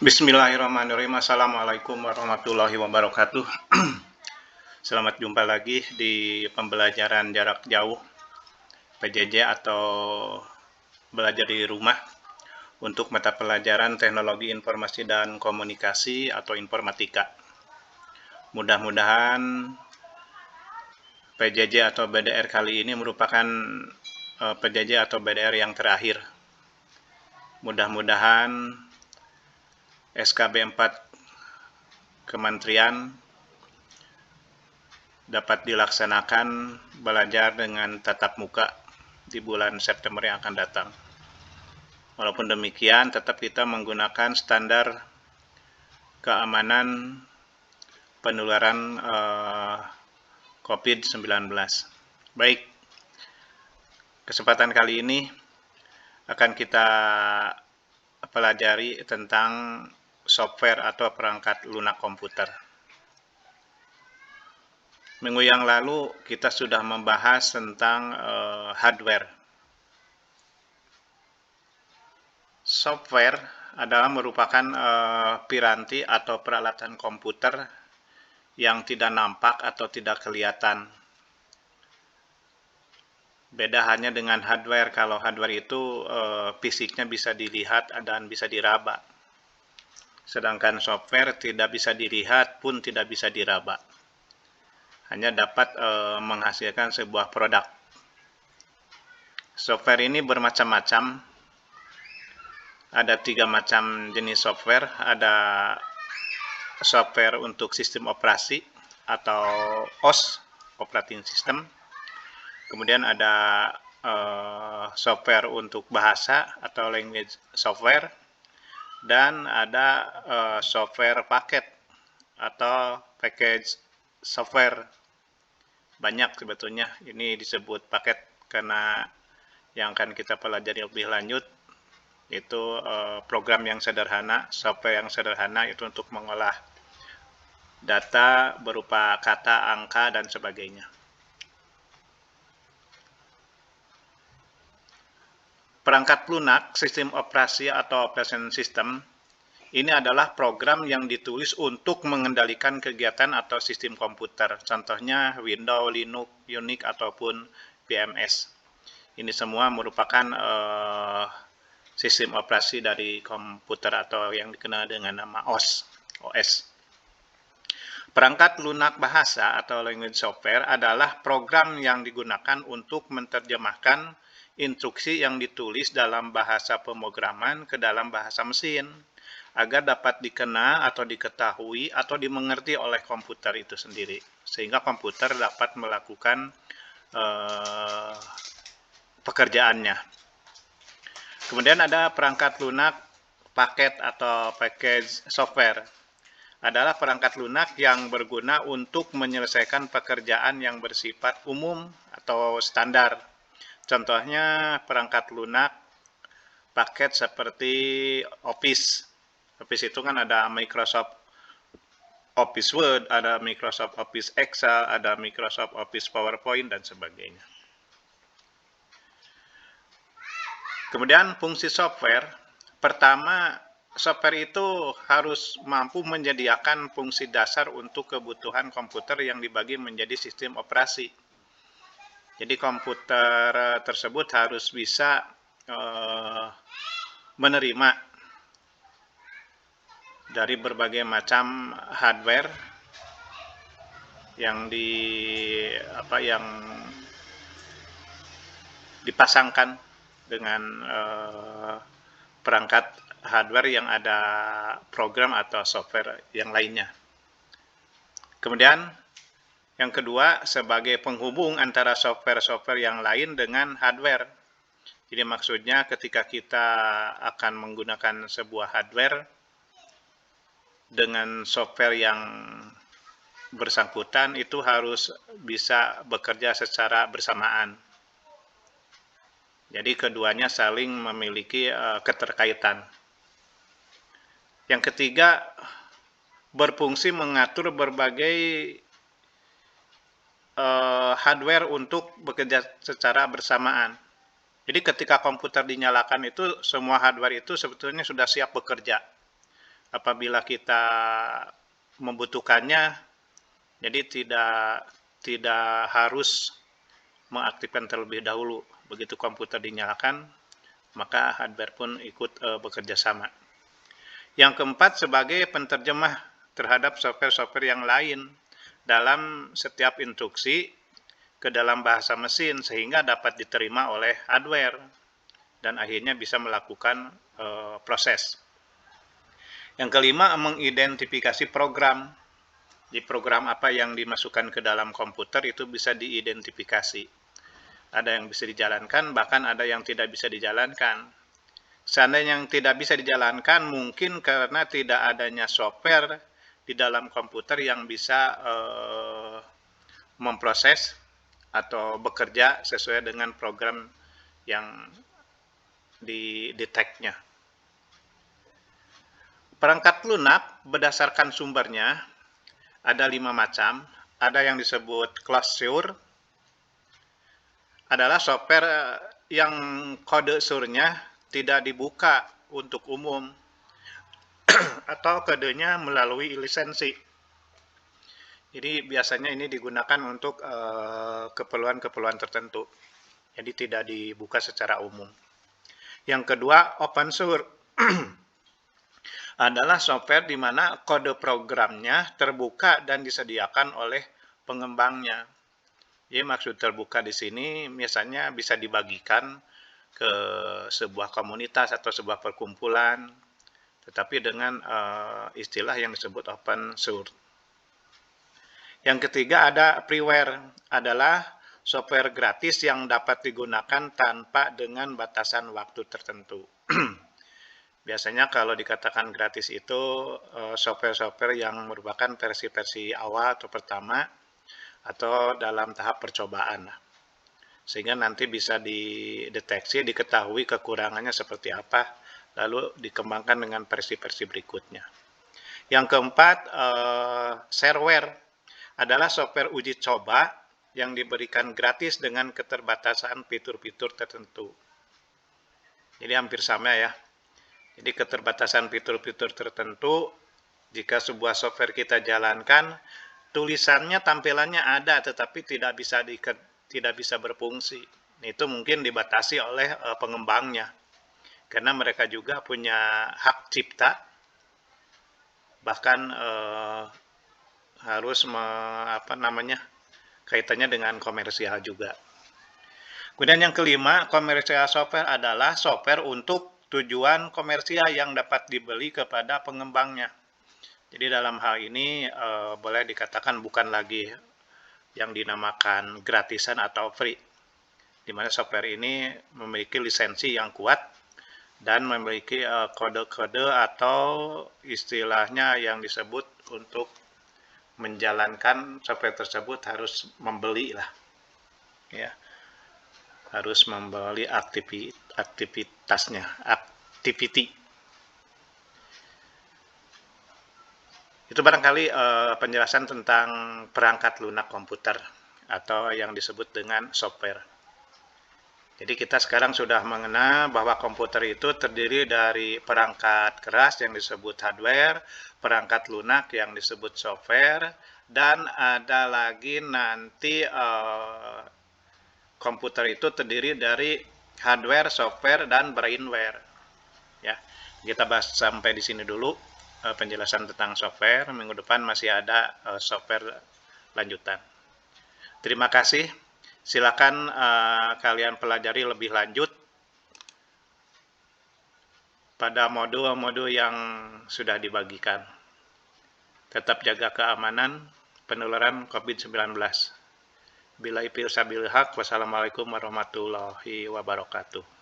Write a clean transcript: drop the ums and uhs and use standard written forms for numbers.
Bismillahirrahmanirrahim. Assalamualaikum warahmatullahi wabarakatuh. Selamat jumpa lagi di pembelajaran jarak jauh PJJ atau belajar di rumah untuk mata pelajaran Teknologi Informasi dan Komunikasi atau Informatika. Mudah-mudahan PJJ atau BDR kali ini merupakan PJJ atau BDR yang terakhir. Mudah-mudahan SKB 4 Kementerian dapat dilaksanakan belajar dengan tatap muka di bulan September yang akan datang. Walaupun demikian, tetap kita menggunakan standar keamanan penularan COVID-19. Baik, kesempatan kali ini akan kita pelajari tentang software atau perangkat lunak komputer. Minggu yang lalu kita sudah membahas tentang hardware. Software adalah merupakan piranti atau peralatan komputer yang tidak nampak atau tidak kelihatan. Beda hanya dengan hardware. Kalau hardware itu fisiknya bisa dilihat dan bisa diraba. Sedangkan software tidak bisa dilihat pun tidak bisa diraba. Hanya dapat menghasilkan sebuah produk. Software ini bermacam-macam. Ada 3 macam jenis software. Ada software untuk sistem operasi atau OS, operating system. Kemudian ada software untuk bahasa atau language software. Dan ada software paket atau package software. Banyak sebetulnya ini disebut paket karena yang akan kita pelajari lebih lanjut itu program yang sederhana, software yang sederhana itu untuk mengolah data berupa kata, angka, dan sebagainya. Perangkat lunak, sistem operasi atau operation system, ini adalah program yang ditulis untuk mengendalikan kegiatan atau sistem komputer. Contohnya Windows, Linux, Unix, ataupun VMS. Ini semua merupakan sistem operasi dari komputer atau yang dikenal dengan nama OS. Perangkat lunak bahasa atau language software adalah program yang digunakan untuk menerjemahkan instruksi yang ditulis dalam bahasa pemrograman ke dalam bahasa mesin agar dapat dikenal atau diketahui atau dimengerti oleh komputer itu sendiri, sehingga komputer dapat melakukan pekerjaannya. Kemudian ada perangkat lunak paket atau package software. Adalah perangkat lunak yang berguna untuk menyelesaikan pekerjaan yang bersifat umum atau standar. Contohnya perangkat lunak paket seperti Office. Office itu kan ada Microsoft Office Word, ada Microsoft Office Excel, ada Microsoft Office PowerPoint, dan sebagainya. Kemudian fungsi software, pertama, software itu harus mampu menyediakan fungsi dasar untuk kebutuhan komputer yang dibagi menjadi sistem operasi. Jadi komputer tersebut harus bisa menerima dari berbagai macam hardware yang dipasangkan dengan perangkat hardware yang ada program atau software yang lainnya. Kemudian yang kedua, sebagai penghubung antara software-software yang lain dengan hardware. Jadi maksudnya ketika kita akan menggunakan sebuah hardware dengan software yang bersangkutan itu harus bisa bekerja secara bersamaan. Jadi keduanya saling memiliki keterkaitan. Yang ketiga, berfungsi mengatur berbagai hardware untuk bekerja secara bersamaan. Jadi ketika komputer dinyalakan itu, semua hardware itu sebetulnya sudah siap bekerja. apabila kita membutuhkannya, jadi tidak harus mengaktifkan terlebih dahulu. Begitu komputer dinyalakan, maka hardware pun ikut bekerja sama. Yang keempat, sebagai penterjemah terhadap software-software yang lain dalam setiap instruksi ke dalam bahasa mesin, sehingga dapat diterima oleh hardware dan akhirnya bisa melakukan proses. Yang kelima, mengidentifikasi program. Di program apa yang dimasukkan ke dalam komputer itu bisa diidentifikasi. Ada yang bisa dijalankan, bahkan ada yang tidak bisa dijalankan. Seandainya yang tidak bisa dijalankan, mungkin karena tidak adanya software di dalam komputer yang bisa memproses atau bekerja sesuai dengan program yang dideteknya. Perangkat lunak berdasarkan sumbernya ada 5 macam. Ada yang disebut closed source, adalah software yang kode source-nya tidak dibuka untuk umum atau kodenya melalui lisensi. Jadi biasanya ini digunakan untuk keperluan-keperluan tertentu. Jadi tidak dibuka secara umum. Yang kedua, open source adalah software di mana kode programnya terbuka dan disediakan oleh pengembangnya. Jadi maksud terbuka di sini misalnya bisa dibagikan ke sebuah komunitas atau sebuah perkumpulan, tetapi dengan istilah yang disebut open source. Yang ketiga ada freeware, adalah software gratis yang dapat digunakan tanpa dengan batasan waktu tertentu. Biasanya kalau dikatakan gratis itu software-software yang merupakan versi-versi awal atau pertama, atau dalam tahap percobaan, sehingga nanti bisa dideteksi, diketahui kekurangannya seperti apa, lalu dikembangkan dengan versi-versi berikutnya. Yang keempat, shareware adalah software uji coba yang diberikan gratis dengan keterbatasan fitur-fitur tertentu. Jadi hampir sama ya. Jadi keterbatasan fitur-fitur tertentu, jika sebuah software kita jalankan, tulisannya, tampilannya ada, tetapi tidak bisa berfungsi. Itu mungkin dibatasi oleh pengembangnya, karena mereka juga punya hak cipta, bahkan harus kaitannya dengan komersial juga. Kemudian yang kelima, komersial software adalah software untuk tujuan komersial yang dapat dibeli kepada pengembangnya. Jadi dalam hal ini boleh dikatakan bukan lagi yang dinamakan gratisan atau free, di mana software ini memiliki lisensi yang kuat dan memiliki kode-kode atau istilahnya yang disebut untuk menjalankan software tersebut harus membeli lah, ya, harus membeli aktivitasnya, activity. Itu barangkali penjelasan tentang perangkat lunak komputer atau yang disebut dengan software. Jadi kita sekarang sudah mengenal bahwa komputer itu terdiri dari perangkat keras yang disebut hardware, perangkat lunak yang disebut software, dan ada lagi nanti komputer itu terdiri dari hardware, software, dan brainware. Ya, kita bahas sampai di sini dulu. Penjelasan tentang software. Minggu depan masih ada software lanjutan. Terima kasih. Silakan kalian pelajari lebih lanjut pada modul-modul yang sudah dibagikan. Tetap jaga keamanan penularan COVID-19. Billahi taufiq wal hidayah. Wassalamualaikum warahmatullahi wabarakatuh.